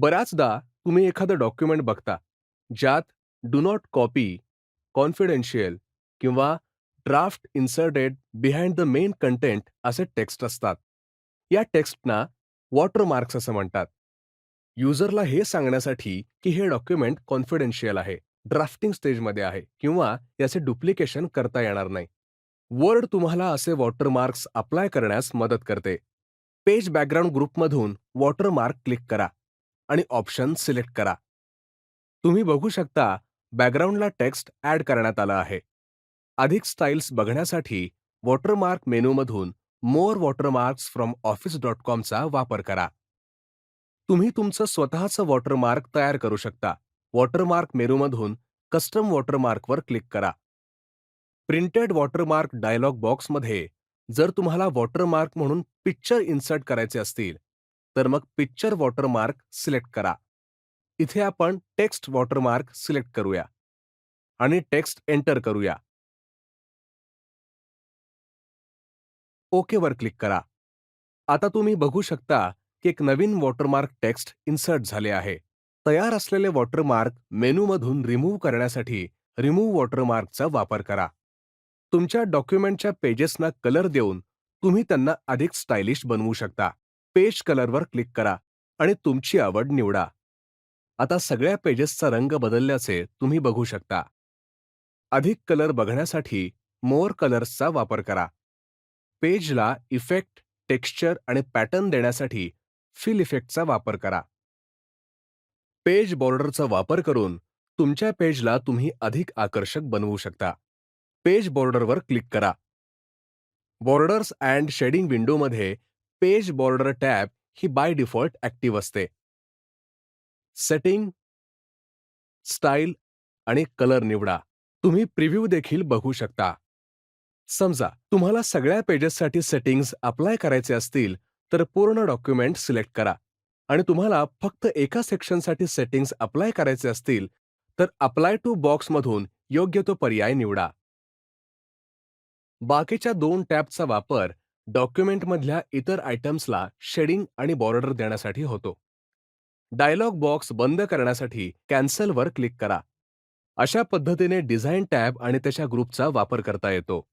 बऱ्याचदा तुम्ही एखादं डॉक्युमेंट बघता, ज्यात डू नॉट कॉपी, कॉन्फिडेन्शियल किंवा draft inserted behind the main content असे टेक्स्ट असतात. या टेक्स्टना वॉटरमार्क्स असं म्हणतात. युजरला हे सांगण्यासाठी की हे डॉक्युमेंट कॉन्फिडेन्शियल आहे, ड्राफ्टिंग स्टेजमध्ये आहे किंवा याचे डुप्लिकेशन करता येणार नाही. वर्ड तुम्हाला असे वॉटरमार्क्स अप्लाय करण्यास मदत करते. पेज बॅकग्राऊंड ग्रुपमधून वॉटरमार्क क्लिक करा आणि ऑप्शन सिलेक्ट करा. तुम्ही बघू शकता बॅकग्राऊंडला टेक्स्ट ॲड करण्यात आलं आहे. अधिक स्टाईल्स बघण्यासाठी वॉटरमार्क मेनूमधून मोर वॉटरमार्क्स फ्रॉम office.com चा वापर करा. तुम्ही तुमचं स्वतःचं वॉटरमार्क तयार करू शकता. वॉटरमार्क मेनूमधून कस्टम वॉटरमार्कवर क्लिक करा. प्रिंटेड वॉटरमार्क डायलॉग बॉक्समध्ये जर तुम्हाला वॉटरमार्क म्हणून पिक्चर इन्सर्ट करायचे असतील, तर मग पिक्चर वॉटरमार्क सिलेक्ट करा. इथे आपण टेक्स्ट वॉटरमार्क सिलेक्ट करूया आणि टेक्स्ट एंटर करूया. ओकेवर क्लिक करा. आता तुम्ही बघू शकता की एक नवीन वॉटरमार्क टेक्स्ट इन्सर्ट झाले आहे. तयार असलेले वॉटरमार्क मेनूमधून रिमूव्ह करण्यासाठी रिमूव्ह वॉटरमार्कचा वापर करा. तुमच्या डॉक्युमेंटच्या पेजेसना कलर देऊन तुम्ही त्यांना अधिक स्टायलिश बनवू शकता. पेज कलरवर क्लिक करा आणि तुमची आवड निवडा. आता सगळ्या पेजेसचा रंग बदलल्याचे तुम्ही बघू शकता. अधिक कलर बघण्यासाठी मोर कलर्सचा वापर करा. पेजला इफेक्ट, टेक्स्चर आणि पॅटर्न देण्यासाठी फिल इफेक्टचा वापर करा. पेज बॉर्डरचा वापर करून तुमच्या पेजला तुम्ही अधिक आकर्षक बनवू शकता. पेज बॉर्डरवर क्लिक करा. बॉर्डर्स अँड शेडिंग विंडोमध्ये page border tab he by default active असते. सेटिंग, स्टाईल आणि कलर निवडा. तुम्ही प्रिव्ह्यू देखील बघू शकता. समजा तुम्हाला सगळ्या पेजेससाठी सेटिंग्ज अप्लाय करायचे असतील, तर पूर्ण डॉक्युमेंट सिलेक्ट करा आणि तुम्हाला फक्त एका सेक्शनसाठी सेटिंग्ज अप्लाय करायचे असतील, तर अप्लाय टू बॉक्समधून योग्य तो पर्याय निवडा. बाकीच्या 2 टॅबचा वापर डॉक्युमेंटमधल्या इतर आयटम्सला शेडिंग आणि बॉर्डर देण्यासाठी होतो. डायलॉग बॉक्स बंद करण्यासाठी कॅन्सलवर क्लिक करा. अशा पद्धतीने डिझाइन टॅब आणि त्याच्या ग्रुपचा वापर करता येतो.